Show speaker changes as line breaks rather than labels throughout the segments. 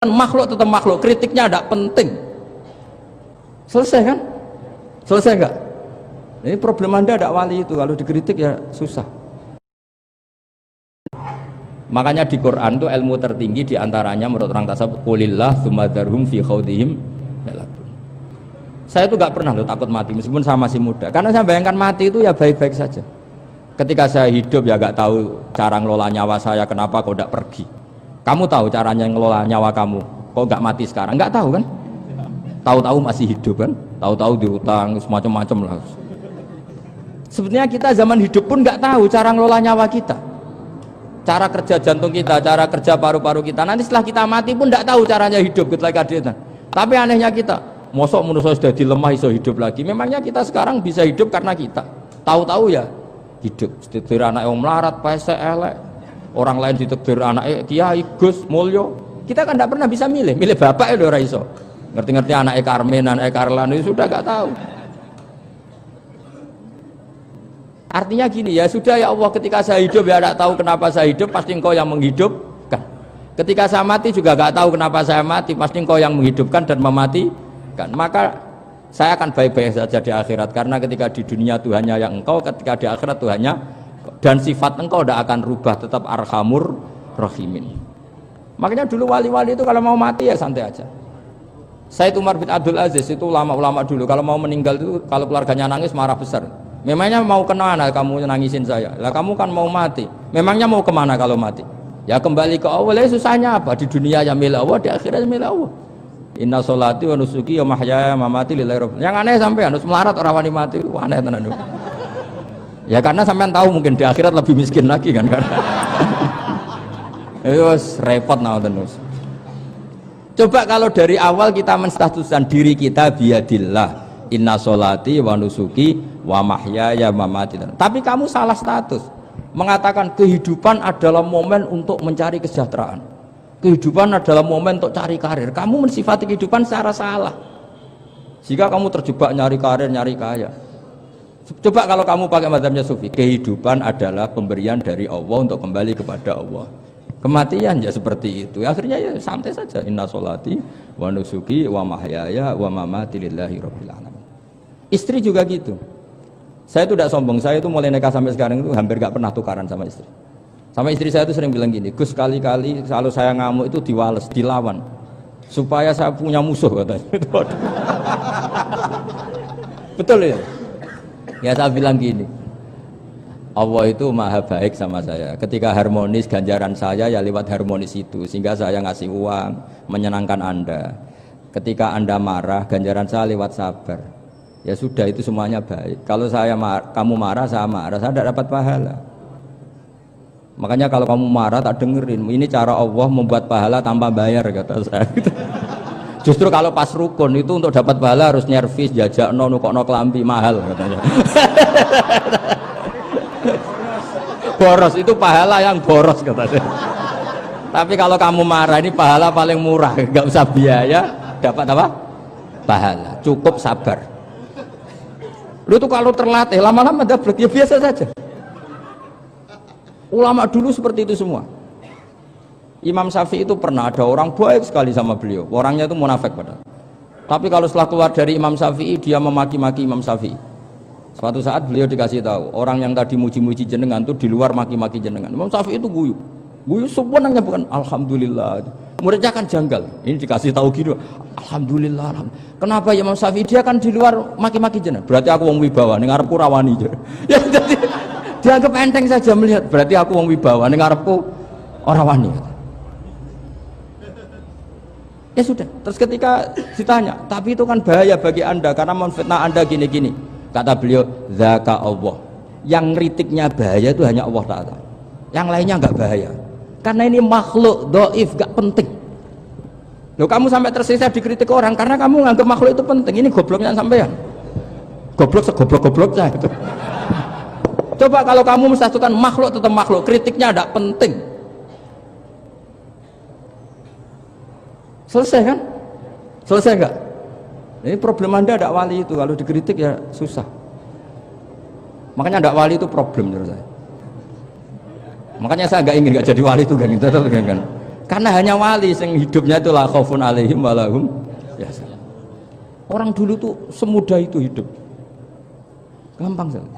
makhluk tetap makhluk, kritiknya tidak penting. Selesai kan? Selesai enggak? Ini problem Anda ada wali itu, kalau dikritik ya susah. Makanya di Quran itu ilmu tertinggi diantaranya menurut orang tasawuf qulillah tsumma dzarhum fi khawdihim. Saya itu gak pernah loh takut mati meskipun saya masih muda, karena saya bayangkan mati itu ya baik-baik saja. Ketika saya hidup ya gak tahu cara ngelola nyawa saya, kenapa kok gak pergi. Kamu tahu caranya ngelola nyawa kamu, kok gak mati sekarang? Gak tahu kan? Tahu-tahu masih hidup kan? Tahu-tahu diutang semacam-macam lah. Sebetulnya kita zaman hidup pun gak tahu cara ngelola nyawa kita, cara kerja jantung kita, cara kerja paru-paru kita. Nanti setelah kita mati pun gak tahu caranya hidup ketika kita. Tapi anehnya kita, mosok manusia sudah dilemah iso hidup lagi. Memangnya kita sekarang bisa hidup karena kita tahu-tahu ya hidup. Ditakdir anak yang melarat, pese elek, orang lain ditakdir anak kiai Gus Mulyo. Kita kan tidak pernah bisa milih bapak ya ora iso. Ngerti-ngerti anak Karmen, anak Karlan itu sudah gak tahu. Artinya gini, ya sudah ya Allah, ketika saya hidup ya tidak tahu kenapa saya hidup, pasti Engkau yang menghidupkan. Ketika saya mati juga gak tahu kenapa saya mati, pasti Engkau yang menghidupkan dan mematikan. Maka saya akan baik-baik saja di akhirat, karena ketika di dunia Tuhannya yang Engkau, ketika di akhirat Tuhannya, dan sifat Engkau tidak akan rubah, tetap Arhamur Rahimin. Makanya dulu wali-wali itu kalau mau mati ya santai aja. Sayyid Umar bin Abdul Aziz itu ulama-ulama dulu kalau mau meninggal itu, kalau keluarganya nangis marah besar. Memangnya mau kemana kamu nangisin saya? Lah kamu kan mau mati. Memangnya mau kemana kalau mati? Ya kembali ke Allah. Ya susahnya apa? Di dunia ya milik Allah, di akhirat ya milik Allah. Inna sholati wa nusuki wa mahyaya wa mamati lillahi rabbil. Yang aneh sampai harus melarat orang wani mati. Wah, aneh tenan. Ya karena sampean tahu mungkin di akhirat lebih miskin lagi kan. Terus repot nah terus. Coba kalau dari awal kita menstatuskan diri kita biadillah, inna sholati wa nusuki wa mahyaya wa mamati. Tapi kamu salah status, mengatakan kehidupan adalah momen untuk mencari kesejahteraan, kehidupan adalah momen untuk cari karir. Kamu mensifati kehidupan secara salah. Jika kamu terjebak nyari karir, nyari kaya. Coba kalau kamu pakai mazhabnya Sufi, kehidupan adalah pemberian dari Allah untuk kembali kepada Allah. Kematian ya seperti itu. Akhirnya ya santai saja. Inna sholati wa nusuki wa mahyaya wa mamati lillahi rabbil alamin. Istri juga gitu. Saya itu tidak sombong. Saya itu mulai nikah sampai sekarang itu hampir gak pernah tukaran sama istri. Sama istri saya itu sering bilang gini, Gus, kali-kali kalau saya ngamuk itu diwales, dilawan, supaya saya punya musuh katanya. Betul ya? Ya saya bilang gini, Allah itu maha baik sama saya. Ketika harmonis, ganjaran saya ya lewat harmonis itu, sehingga saya ngasih uang menyenangkan Anda. Ketika Anda marah, ganjaran saya lewat sabar. Ya sudah, itu semuanya baik. Kalau kamu marah, saya tidak dapat pahala. Makanya kalau kamu marah tak dengerin. Ini cara Allah membuat pahala tanpa bayar, kata saya. Justru kalau pas rukun itu untuk dapat pahala harus nyervis, jajak nukokno kelambi mahal katanya. Boros itu pahala yang boros katanya. Tapi kalau kamu marah ini pahala paling murah, nggak usah biaya, dapat apa? Pahala, cukup sabar. Lu tuh kalau terlatih lama-lama dapat ya biasa saja. Ulama dulu seperti itu semua. Imam Syafi'i itu pernah ada orang baik sekali sama beliau, orangnya itu munafik padahal. Tapi kalau setelah keluar dari Imam Syafi'i dia memaki-maki Imam Syafi'i. Suatu saat beliau dikasih tahu, orang yang tadi muji-muji jenengan itu di luar maki-maki jenengan. Imam Syafi'i itu guyu sebenarnya bukan alhamdulillah. Muridnya kan janggal. Ini dikasih tahu gitu, alhamdulillah. Kenapa ya Imam Syafi'i, dia kan di luar maki-maki jenengan. Berarti aku wong wibawa, ning ngarepku rawani. Ya jadi dianggap enteng saja melihat, berarti aku wong wibawa, ning ngarepku ora wani. Ya sudah. Terus ketika ditanya, tapi itu kan bahaya bagi Anda karena memfitnah Anda gini-gini. Kata beliau, zaka Allah. Yang kritiknya bahaya itu hanya Allah Ta'ala. Yang lainnya enggak bahaya. Karena ini makhluk dhaif, enggak penting. Loh, kamu sampai tersisa dikritik orang karena kamu nganggap makhluk itu penting. Ini gobloknya sampean. Goblok segoblok-gobloknya gitu. Coba kalau kamu menstatuskan makhluk tetap makhluk, kritiknya enggak penting. Selesai kan? Selesai enggak? Ini problem Anda ada wali itu, kalau dikritik ya susah. Makanya ada wali itu problem menurut saya. Makanya saya nggak ingin nggak jadi wali itu kan. Karena hanya wali yang hidupnya itu la khaufun alaihim walahum ya. Orang dulu tuh semudah itu hidup. Gampang sekali.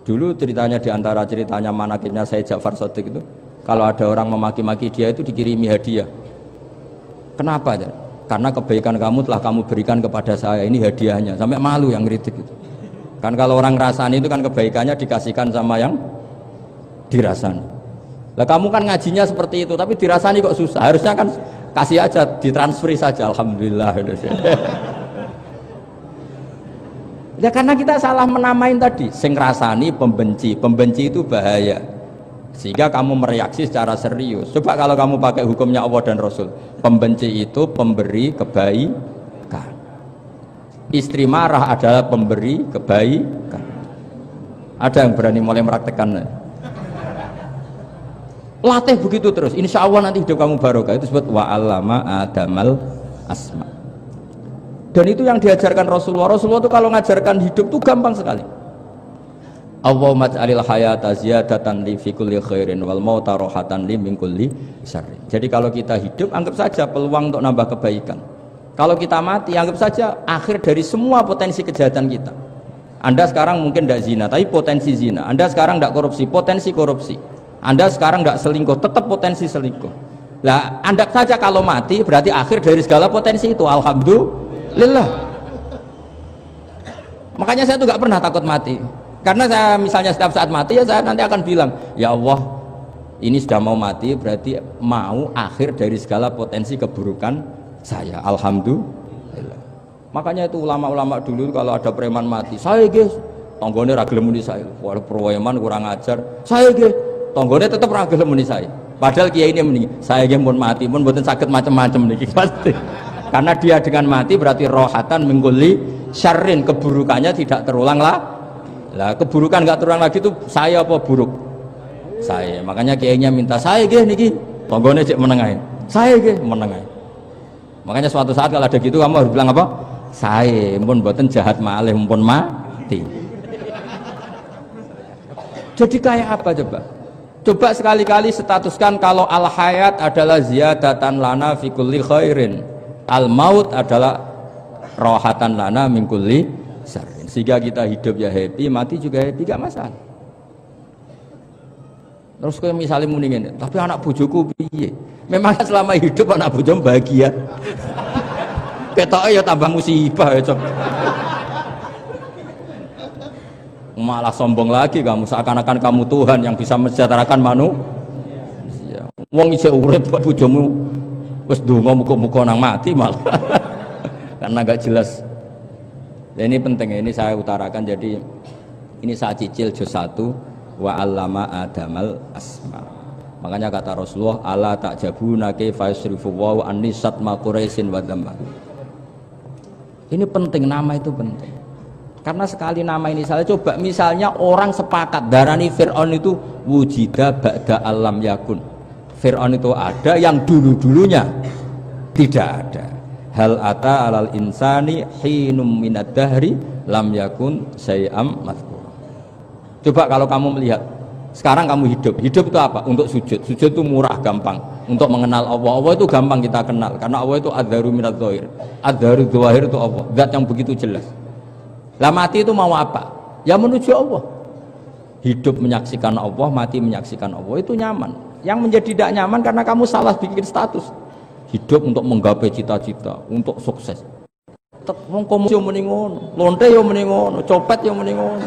Dulu ceritanya diantara ceritanya manakibnya Sayyid Ja'far Shadiq itu, kalau ada orang memaki-maki dia itu dikirimi hadiah. Kenapa? Karena kebaikan kamu telah kamu berikan kepada saya, ini hadiahnya. Sampai malu yang ngeritik itu. Kan kalau orang ngerasani itu kan kebaikannya dikasihkan sama yang dirasani. Lah kamu kan ngajinya seperti itu, tapi dirasani kok susah. Harusnya kan kasih aja, ditransferi saja. Alhamdulillah. Ya karena kita salah menamain tadi. Sing ngrasani pembenci, pembenci itu bahaya. Sehingga kamu mereaksi secara serius. Coba kalau kamu pakai hukumnya Allah dan Rasul, pembenci itu pemberi kebaikan. Istri marah adalah pemberi kebaikan. Ada yang berani mulai meraktekan? Latih begitu terus, insya Allah nanti hidup kamu barokah. Itu disebut wa'allama adamal asma. Dan itu yang diajarkan Rasulullah. Rasulullah itu kalau ngajarkan hidup itu gampang sekali. Allahumma ja'alil hayata ziyadatan li fi kulli khairin wal mauta rohatan li min kulli syarrin. Jadi kalau kita hidup anggap saja peluang untuk nambah kebaikan. Kalau kita mati anggap saja akhir dari semua potensi kejahatan kita. Anda sekarang mungkin tidak zina, tapi potensi zina. Anda sekarang tidak korupsi, potensi korupsi. Anda sekarang tidak selingkuh, tetap potensi selingkuh. Lah, Anda saja kalau mati berarti akhir dari segala potensi itu. Alhamdulillah. Makanya saya tuh nggak pernah takut mati. Karena saya misalnya setiap saat mati ya saya nanti akan bilang, ya Allah, ini sudah mau mati berarti mau akhir dari segala potensi keburukan saya. Alhamdulillah. Makanya itu ulama-ulama dulu kalau ada preman mati, saya guys, tonggone ra gelem muni saya. Wah, preman kurang ajar. Saya guys, tonggone tetap ra gelem muni saya. Padahal kiai ini mending saya guys pun mati pun mboten saged macam-macam niki pasti. Karena dia dengan mati berarti rohatan mengguli syarrin, keburukannya tidak terulang lah. Lah keburukan nggak terulang lagi itu saya apa buruk? Saya. Makanya kiainya minta saya guys niki tonggone cek menengahin. Saya guys menengahin. Makanya suatu saat kalau ada gitu kamu harus bilang apa? Saya pun mboten jahat malih pun mati. Jadi kayak apa coba? Coba sekali-kali statuskan kalau al hayat adalah ziyadatan lana fi kulli khairin. Al maut adalah rohatan lana min kulli syarrin. Sehingga kita hidup ya happy, mati juga happy, gak masalah. Terus kayak misalnya mendingin, tapi anak bojoku piye? Memang selama hidup anak bojo bahagia. Ketoke ya tambah musibah ya, Cok. Malah sombong lagi kamu, seakan-akan kamu Tuhan yang bisa mensejahterakan manusia. Wong isih urip kok bojomu wis ndonga muga-muga nang mati malah. Karena gak jelas. Dan ini penting, ini saya utarakan. Jadi ini saya cicil juz 1 wa 'allama adamal asma. Makanya kata Rasulullah, ala ta'jabuna kaifa yusrifu wa annisat ma quraisin wa dhamma. Ini penting, nama itu penting. Karena sekali nama ini salah, coba misalnya orang sepakat darani Fir'aun itu wujida ba'da alam yakun. Fir'aun itu ada yang dulu-dulunya tidak ada. Hal ata alal insani hinum minad dahri lam yakun syai'am madhkur. Coba kalau kamu melihat sekarang kamu hidup itu apa? Untuk sujud. Sujud itu murah, gampang. Untuk mengenal Allah. Allah itu gampang kita kenal karena Allah itu adzaru minadz dzahir. Adzaru dzahir itu Allah, zat yang begitu jelas. Lah mati itu mau apa? Ya menuju Allah. Hidup menyaksikan Allah, mati menyaksikan Allah, itu nyaman. Yang menjadi tidak nyaman karena kamu salah bikin status. Hidup untuk menggapai cita-cita, untuk sukses. Wong komunis yo muni ngono, lonte yo muni ngono, copet yo muni ngono.